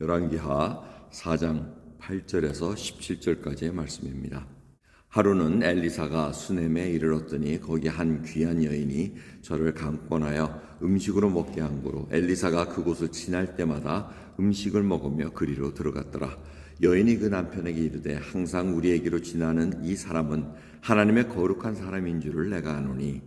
열왕기하 4장 8절에서 17절까지의 말씀입니다. 하루는 엘리사가 수넴에 이르렀더니 거기 한 귀한 여인이 저를 강권하여 음식으로 먹게 한 고로 엘리사가 그곳을 지날 때마다 음식을 먹으며 그리로 들어갔더라. 여인이 그 남편에게 이르되 항상 우리에게로 지나는 이 사람은 하나님의 거룩한 사람인 줄을 내가 아노니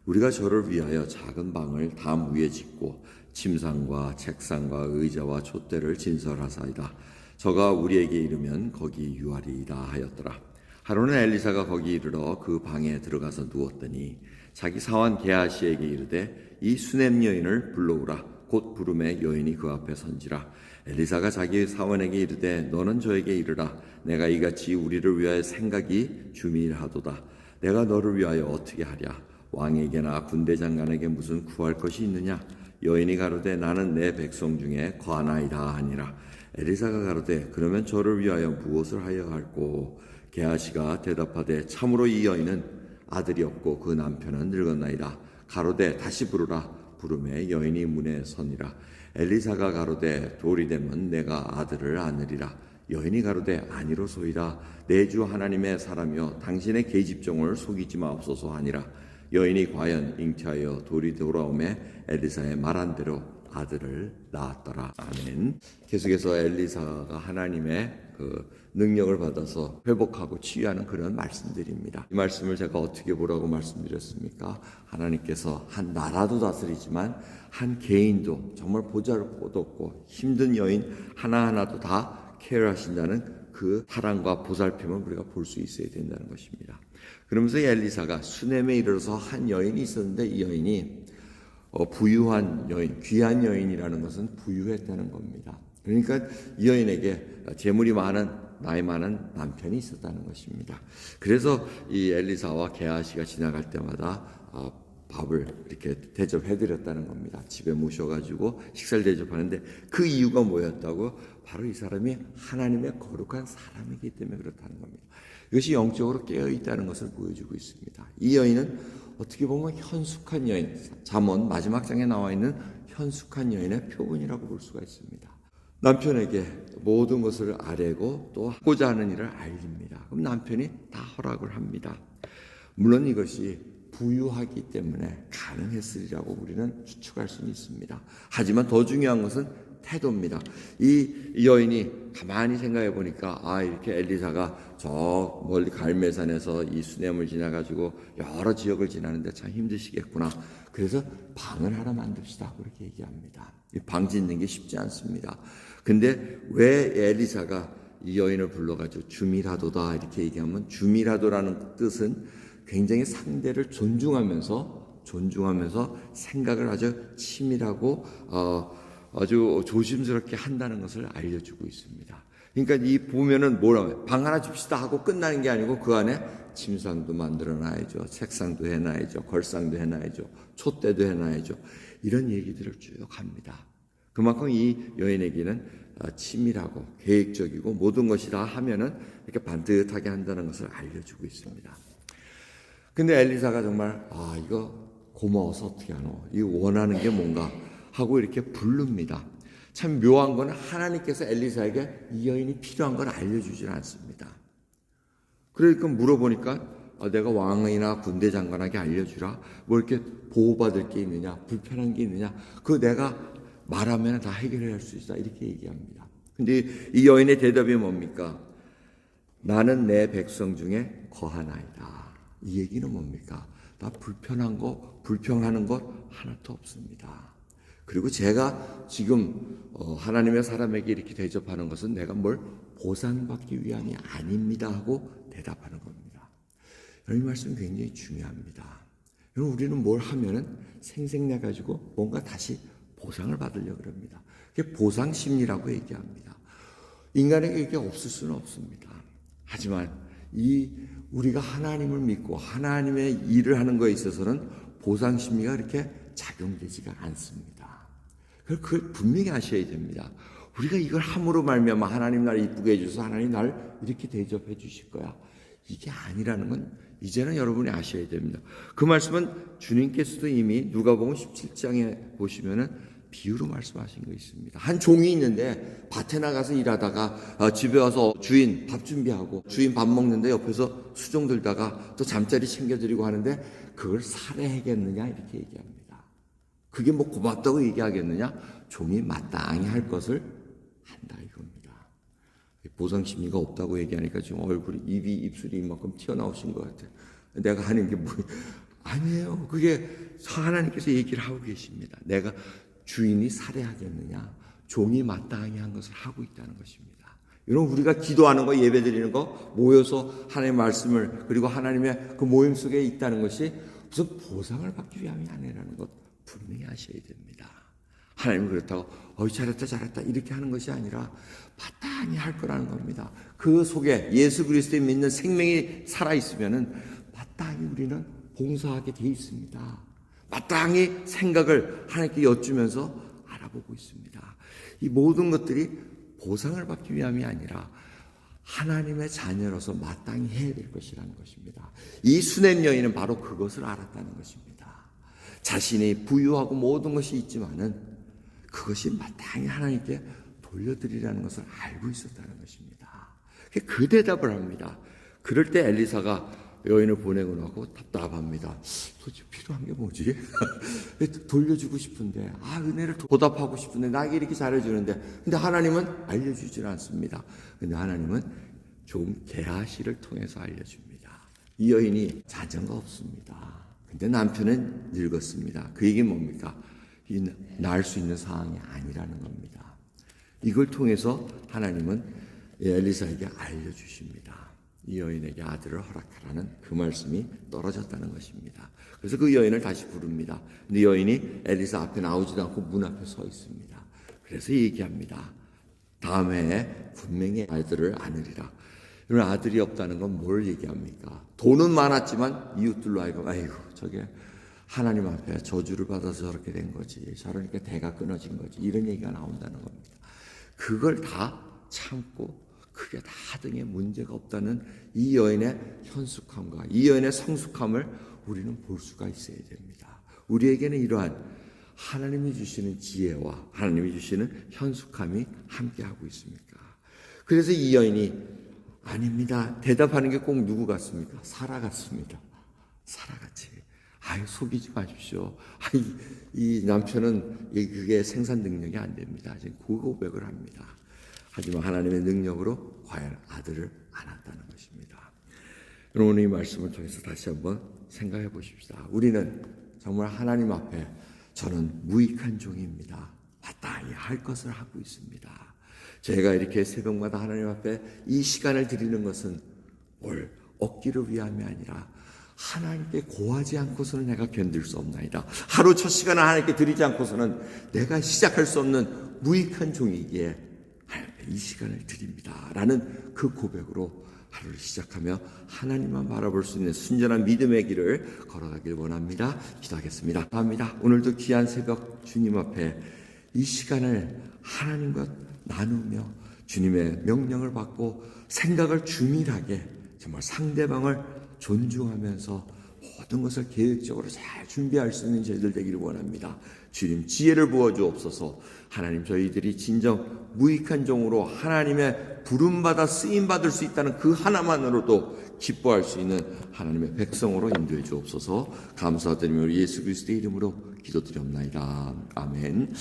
우리가 저를 위하여 작은 방을 담 위에 짓고 침상과 책상과 의자와 촛대를 진설하사이다. 저가 우리에게 이르면 거기 유하리이다 하였더라. 하루는 엘리사가 거기 이르러 그 방에 들어가서 누웠더니 자기 사환 게하시에게 이르되 이 수넴 여인을 불러오라. 곧 부름에 여인이 그 앞에 선지라. 엘리사가 자기 사원에게 이르되 너는 저에게 이르라. 내가 이같이 우리를 위하여 생각이 주미하도다. 내가 너를 위하여 어떻게 하랴? 왕에게나 군대 장관에게 무슨 구할 것이 있느냐? 여인이 가로되 나는 내 백성 중에 거하나이다 하니라. 엘리사가 가로되 그러면 저를 위하여 무엇을 하여 할꼬? 게하시가 대답하되 참으로 이 여인은 아들이 없고 그 남편은 늙었나이다. 가로되 다시 부르라. 부름에 여인이 문에 서니라. 엘리사가 가로되 돌이 되면 내가 아들을 안으리라. 여인이 가로되 아니로소이다. 내 주 하나님의 사람이여 당신의 계집종을 속이지 마옵소서 하니라. 여인이 과연 잉태하여 돌이 돌아오매 엘리사의 말한 대로 아들을 낳았더라. 아멘. 계속해서 엘리사가 하나님의 그 능력을 받아서 회복하고 치유하는 그런 말씀들입니다. 이 말씀을 제가 어떻게 보라고 말씀드렸습니까? 하나님께서 한 나라도 다스리지만 한 개인도 정말 보잘것없고 힘든 여인 하나하나도 다 케어하신다는 그 사랑과 보살핌을 우리가 볼 수 있어야 된다는 것입니다. 그러면서 엘리사가 수넴에 이르러서 한 여인이 있었는데 이 여인이 부유한 여인, 귀한 여인이라는 것은 부유했다는 겁니다. 그러니까 이 여인에게 재물이 많은 나이 많은 남편이 있었다는 것입니다. 그래서 이 엘리사와 게하시가 지나갈 때마다 밥을 이렇게 대접해드렸다는 겁니다. 집에 모셔가지고 식사를 대접하는데 그 이유가 뭐였다고? 바로 이 사람이 하나님의 거룩한 사람이기 때문에 그렇다는 겁니다. 이것이 영적으로 깨어있다는 것을 보여주고 있습니다. 이 여인은 어떻게 보면 현숙한 여인, 잠언 마지막 장에 나와 있는 현숙한 여인의 표본이라고 볼 수가 있습니다. 남편에게 모든 것을 아뢰고 또 하고자 하는 일을 알립니다. 그럼 남편이 다 허락을 합니다. 물론 이것이 부유하기 때문에 가능했으리라고 우리는 추측할 수는 있습니다. 하지만 더 중요한 것은 태도입니다. 이 여인이 가만히 생각해 보니까 이렇게 엘리사가 저 멀리 갈멜산에서 이 수넴을 지나가지고 여러 지역을 지나는데 참 힘드시겠구나. 그래서 방을 하나 만듭시다 그렇게 얘기합니다. 이 방 짓는 게 쉽지 않습니다. 근데 왜 엘리사가 이 여인을 불러가지고 주미라도다 이렇게 얘기하면, 주미라도라는 뜻은 굉장히 상대를 존중하면서 생각을 아주 치밀하고 아주 조심스럽게 한다는 것을 알려주고 있습니다. 그러니까 이 보면은 뭐라고 방 하나 줍시다 하고 끝나는 게 아니고 그 안에 침상도 만들어 놔야죠. 책상도 해놔야죠. 걸상도 해놔야죠. 촛대도 해놔야죠. 이런 얘기들을 쭉 합니다. 그만큼 이 여인에게는 치밀하고 계획적이고 모든 것이 다 하면은 이렇게 반듯하게 한다는 것을 알려주고 있습니다. 근데 엘리사가 정말 이거 고마워서 어떻게 하노? 이 원하는 게 뭔가 하고 이렇게 부릅니다. 참 묘한 건 하나님께서 엘리사에게 이 여인이 필요한 걸 알려주질 않습니다. 그러니까 물어보니까 내가 왕이나 군대 장관에게 알려주라. 뭐 이렇게 보호받을 게 있느냐, 불편한 게 있느냐, 그거 내가 말하면 다 해결할 수 있다 이렇게 얘기합니다. 근데 이 여인의 대답이 뭡니까? 나는 내 백성 중에 거하나이다. 이 얘기는 뭡니까? 나 불편한 거, 불평하는 것 하나도 없습니다. 그리고 제가 지금 하나님의 사람에게 이렇게 대접하는 것은 내가 뭘 보상받기 위함이 아닙니다 하고 대답하는 겁니다. 이 말씀은 굉장히 중요합니다. 우리는 뭘 하면은 생색내 가지고 뭔가 다시 보상을 받으려고 합니다. 그게 보상 심리라고 얘기합니다. 인간에게 이게 없을 수는 없습니다. 하지만 우리가 하나님을 믿고 하나님의 일을 하는 것에 있어서는 보상 심리가 그렇게 작용되지가 않습니다. 그걸 분명히 아셔야 됩니다. 우리가 이걸 함으로 말미암아 하나님 나를 이쁘게 해주셔서 하나님 나를 이렇게 대접해 주실 거야. 이게 아니라는 건 이제는 여러분이 아셔야 됩니다. 그 말씀은 주님께서도 이미 누가복음 17장에 보시면은 비유로 말씀하신 거 있습니다. 한 종이 있는데 밭에 나가서 일하다가 집에 와서 주인 밥 준비하고 주인 밥 먹는데 옆에서 수종 들다가 또 잠자리 챙겨드리고 하는데 그걸 살해하겠느냐 이렇게 얘기합니다. 그게 뭐 고맙다고 얘기하겠느냐? 종이 마땅히 할 것을 한다 이겁니다. 보상심리가 없다고 얘기하니까 지금 얼굴이 입술이 이만큼 튀어나오신 것 같아요. 내가 하는 게 뭐 아니에요. 그게 하나님께서 얘기를 하고 계십니다. 내가 주인이 살해하겠느냐? 종이 마땅히 한 것을 하고 있다는 것입니다. 여러분 우리가 기도하는 거 예배드리는 거 모여서 하나님의 말씀을 그리고 하나님의 그 모임 속에 있다는 것이 무슨 보상을 받기 위함이 아니라는 것 분명히 아셔야 됩니다. 하나님은 그렇다고 잘했다 이렇게 하는 것이 아니라 마땅히 할 거라는 겁니다. 그 속에 예수 그리스도에 믿는 생명이 살아있으면은 마땅히 우리는 봉사하게 돼 있습니다. 마땅히 생각을 하나님께 여쭈면서 알아보고 있습니다. 이 모든 것들이 보상을 받기 위함이 아니라 하나님의 자녀로서 마땅히 해야 될 것이라는 것입니다. 이 수냄 여인은 바로 그것을 알았다는 것입니다. 자신이 부유하고 모든 것이 있지만은 그것이 마땅히 하나님께 돌려드리라는 것을 알고 있었다는 것입니다. 그 대답을 합니다. 그럴 때 엘리사가 여인을 보내고 나고 답답합니다. 도대체 필요한 게 뭐지? 돌려주고 싶은데 은혜를 보답하고 싶은데 나에게 이렇게 잘해주는데 근데 하나님은 알려주질 않습니다. 근데 하나님은 좀 게하시를 통해서 알려줍니다. 이 여인이 자녀가 없습니다. 근데 남편은 늙었습니다. 그 얘기는 뭡니까? 낳을 수 있는 상황이 아니라는 겁니다. 이걸 통해서 하나님은 엘리사에게 알려주십니다. 이 여인에게 아들을 허락하라는 그 말씀이 떨어졌다는 것입니다. 그래서 그 여인을 다시 부릅니다. 근데 여인이 엘리사 앞에 나오지도 않고 문 앞에 서 있습니다. 그래서 얘기합니다. 다음 해에 분명히 아들을 안으리라. 이런 아들이 없다는 건 뭘 얘기합니까? 돈은 많았지만 이웃들로 하여금 저게 하나님 앞에 저주를 받아서 저렇게 된 거지. 저러니까 대가 끊어진 거지. 이런 얘기가 나온다는 겁니다. 그걸 다 참고 그게 다 등에 문제가 없다는 이 여인의 현숙함과 이 여인의 성숙함을 우리는 볼 수가 있어야 됩니다. 우리에게는 이러한 하나님이 주시는 지혜와 하나님이 주시는 현숙함이 함께하고 있습니까? 그래서 이 여인이 아닙니다. 대답하는 게 꼭 누구 같습니까? 사라 같습니다. 사라같이. 속이지 마십시오. 이 남편은 그게 생산 능력이 안 됩니다. 그 고백을 합니다. 하지만 하나님의 능력으로 과연 아들을 안았다는 것입니다. 여러분 이 말씀을 통해서 다시 한번 생각해 보십시다. 우리는 정말 하나님 앞에 저는 무익한 종입니다. 마땅히 할 것을 하고 있습니다. 제가 이렇게 새벽마다 하나님 앞에 이 시간을 드리는 것은 뭘 얻기를 위함이 아니라 하나님께 고하지 않고서는 내가 견딜 수 없나이다. 하루 첫 시간을 하나님께 드리지 않고서는 내가 시작할 수 없는 무익한 종이기에 하나님께 이 시간을 드립니다. 라는 그 고백으로 하루를 시작하며 하나님만 바라볼 수 있는 순전한 믿음의 길을 걸어가길 원합니다. 기도하겠습니다. 감사합니다. 오늘도 귀한 새벽 주님 앞에 이 시간을 하나님과 나누며 주님의 명령을 받고 생각을 주밀하게 정말 상대방을 존중하면서 모든 것을 계획적으로 잘 준비할 수 있는 저희들 되기를 원합니다. 주님 지혜를 부어주옵소서. 하나님 저희들이 진정 무익한 종으로 하나님의 부름받아 쓰임받을 수 있다는 그 하나만으로도 기뻐할 수 있는 하나님의 백성으로 인도해 주옵소서. 감사드리며 예수 그리스도의 이름으로 기도드리옵나이다. 아멘.